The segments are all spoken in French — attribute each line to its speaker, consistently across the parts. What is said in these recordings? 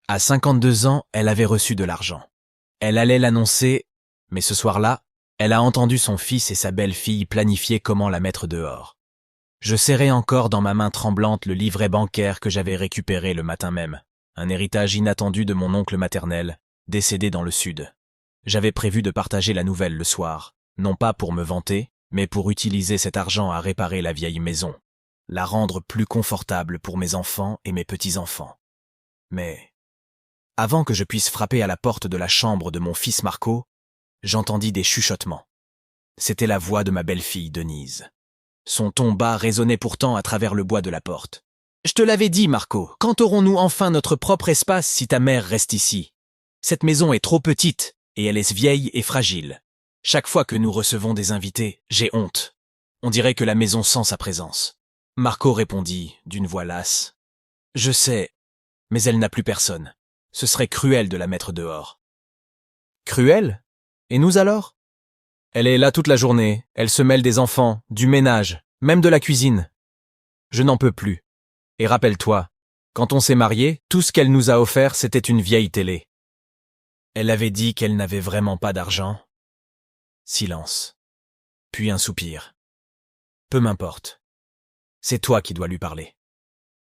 Speaker 1: À 52 ans, elle avait reçu de l'argent. Elle allait l'annoncer, mais ce soir-là, elle a entendu son fils et sa belle-fille planifier comment la mettre dehors. Je serrais encore dans ma main tremblante le livret bancaire que j'avais récupéré le matin même, un héritage inattendu de mon oncle maternel, décédé dans le sud. J'avais prévu de partager la nouvelle le soir, non pas pour me vanter, mais pour utiliser cet argent à réparer la vieille maison, la rendre plus confortable pour mes enfants et mes petits-enfants. Mais, avant que je puisse frapper à la porte de la chambre de mon fils Marco, j'entendis des chuchotements. C'était la voix de ma belle-fille Denise. Son ton bas résonnait pourtant à travers le bois de la porte. « Je te l'avais dit, Marco, quand aurons-nous enfin notre propre espace si ta mère reste ici? Cette maison est trop petite, et elle est vieille et fragile. Chaque fois que nous recevons des invités, j'ai honte. On dirait que la maison sent sa présence. » Marco répondit, d'une voix lasse. « Je sais, mais elle n'a plus personne. Ce serait cruel de la mettre dehors. » « Cruel? Et nous alors? Elle est là toute la journée, elle se mêle des enfants, du ménage, même de la cuisine. Je n'en peux plus. Et rappelle-toi, quand on s'est mariés, tout ce qu'elle nous a offert, c'était une vieille télé. Elle avait dit qu'elle n'avait vraiment pas d'argent. Silence. Puis un soupir. Peu m'importe. C'est toi qui dois lui parler.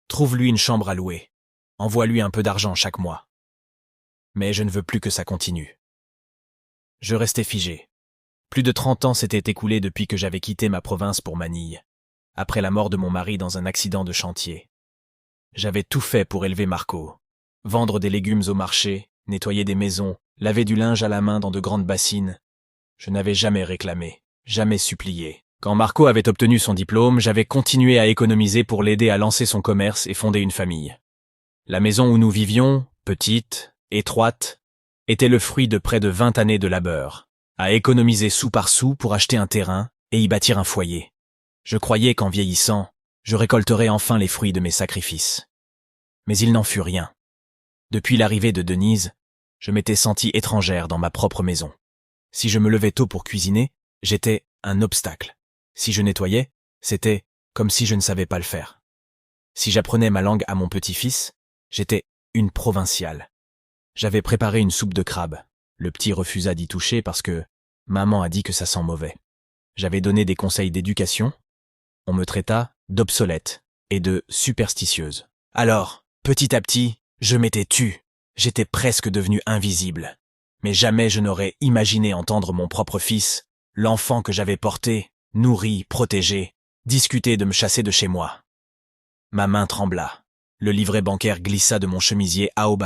Speaker 1: Trouve-lui une chambre à louer. Envoie-lui un peu d'argent chaque mois. Mais je ne veux plus que ça continue. Je restais figé. Plus de 30 ans s'étaient écoulés depuis que j'avais quitté ma province pour Manille, après la mort de mon mari dans un accident de chantier. J'avais tout fait pour élever Marco. Vendre des légumes au marché, nettoyer des maisons, laver du linge à la main dans de grandes bassines. Je n'avais jamais réclamé, jamais supplié. Quand Marco avait obtenu son diplôme, j'avais continué à économiser pour l'aider à lancer son commerce et fonder une famille. La maison où nous vivions, petite, étroite, était le fruit de près de 20 années de labeur, à économiser sou par sou pour acheter un terrain et y bâtir un foyer. Je croyais qu'en vieillissant, je récolterais enfin les fruits de mes sacrifices. Mais il n'en fut rien. Depuis l'arrivée de Denise, je m'étais sentie étrangère dans ma propre maison. Si je me levais tôt pour cuisiner, j'étais un obstacle. Si je nettoyais, c'était comme si je ne savais pas le faire. Si j'apprenais ma langue à mon petit-fils, j'étais une provinciale. J'avais préparé une soupe de crabe. Le petit refusa d'y toucher parce que maman a dit que ça sent mauvais. J'avais donné des conseils d'éducation. On me traita d'obsolète et de superstitieuse. Alors, petit à petit, je m'étais tue. J'étais presque devenu invisible. Mais jamais je n'aurais imaginé entendre mon propre fils, l'enfant que j'avais porté, nourri, protégé, discuter de me chasser de chez moi. Ma main trembla. Le livret bancaire glissa de mon chemisier à Aoba.